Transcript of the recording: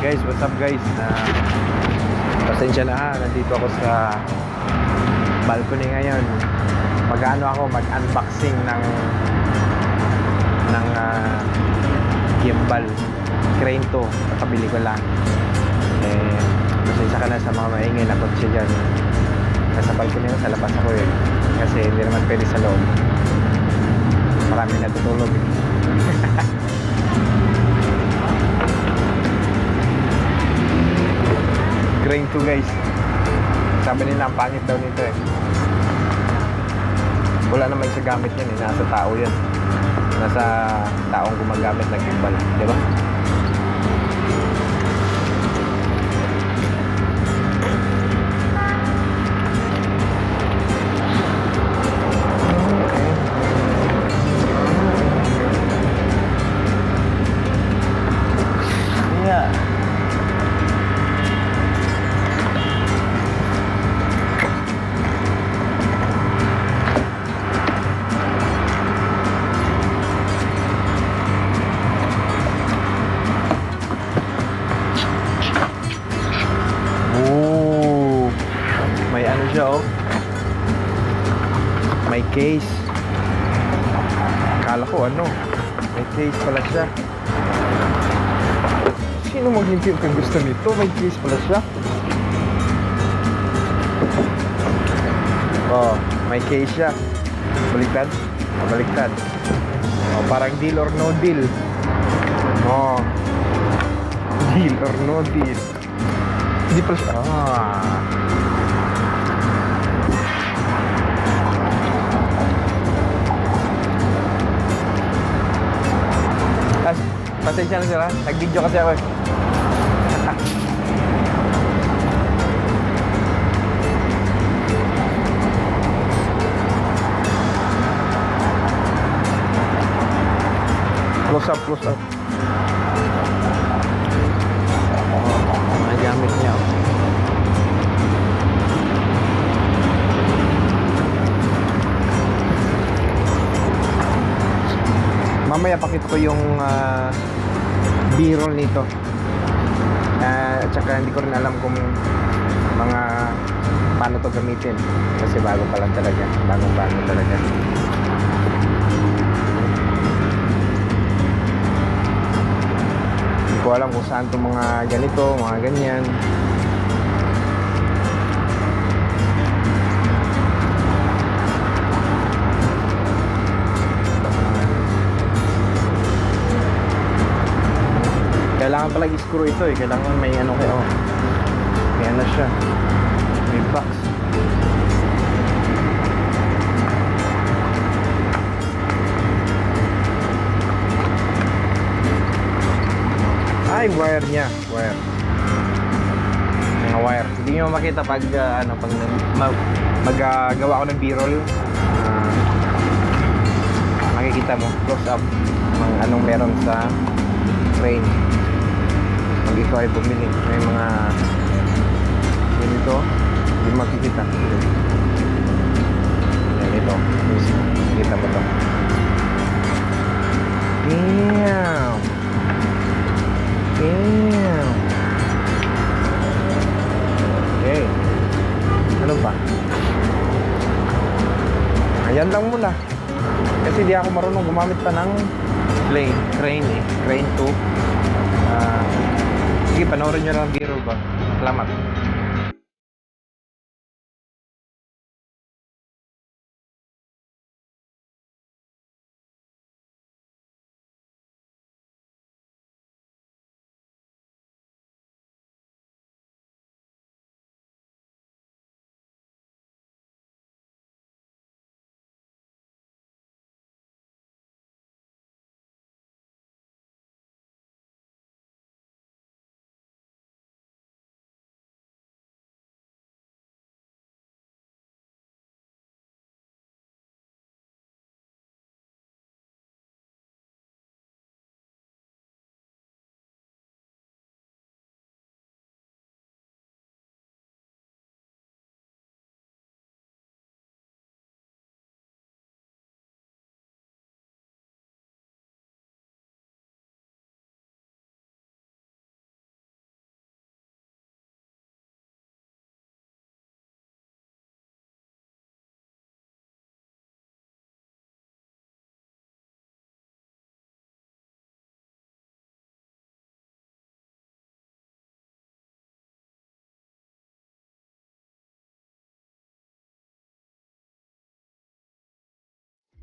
Guys, what's up guys? Pasensya na ha, nandito ako sa balcony ngayon. Mag-unboxing ng gimbal Crane 2. Nakabili ko lang. Pasensya ka na sa mga maingay na kotse dyan. Nasa balcony na, sa labas ako kasi hindi naman pwede sa loob. Marami natutulog. Crane 2 guys. Sabi nila ang pangit daw nito Wala naman sa gamit yan nasa tao yan. Nasa taong gumagamit ng gimbal, di ba? May case. Kala ko may case pala siya. Sino mag-review kung gusto nito? May case pala siya. Oh, may case siya. Baliktad. Baliktad. Oh, parang deal or no deal. Oh. Deal or no deal. Hindi pala siya. Pasensya na sila, nag-video kasi ako Close up. Mga gamit niya Mamaya pakita ko yung B-roll nito. At saka hindi ko rin alam kung paano to gamitin kasi bago pa lang talaga. Bagong-bago talaga. Hindi ko alam kung saan itong mga ganito, mga ganyan. Kailangan pala i-screw ito Kailangan may kayo. May siya. May box. Ay, wire niya. Wire. Mga wire. Hindi nyo makita pag magawa ko ng B-roll. Makikita mo. Close up. Anong meron sa crane. Pag ikaw ay bumili, may mga ganito, hindi makikita. Yan ito. Makikita mo ito. Damn! Okay. Ano ba? Ayan lang muna. Kasi di ako marunong gumamit pa ng Crane 2. Sige, panoorin nyo lang ang B-roll ba? Salamat.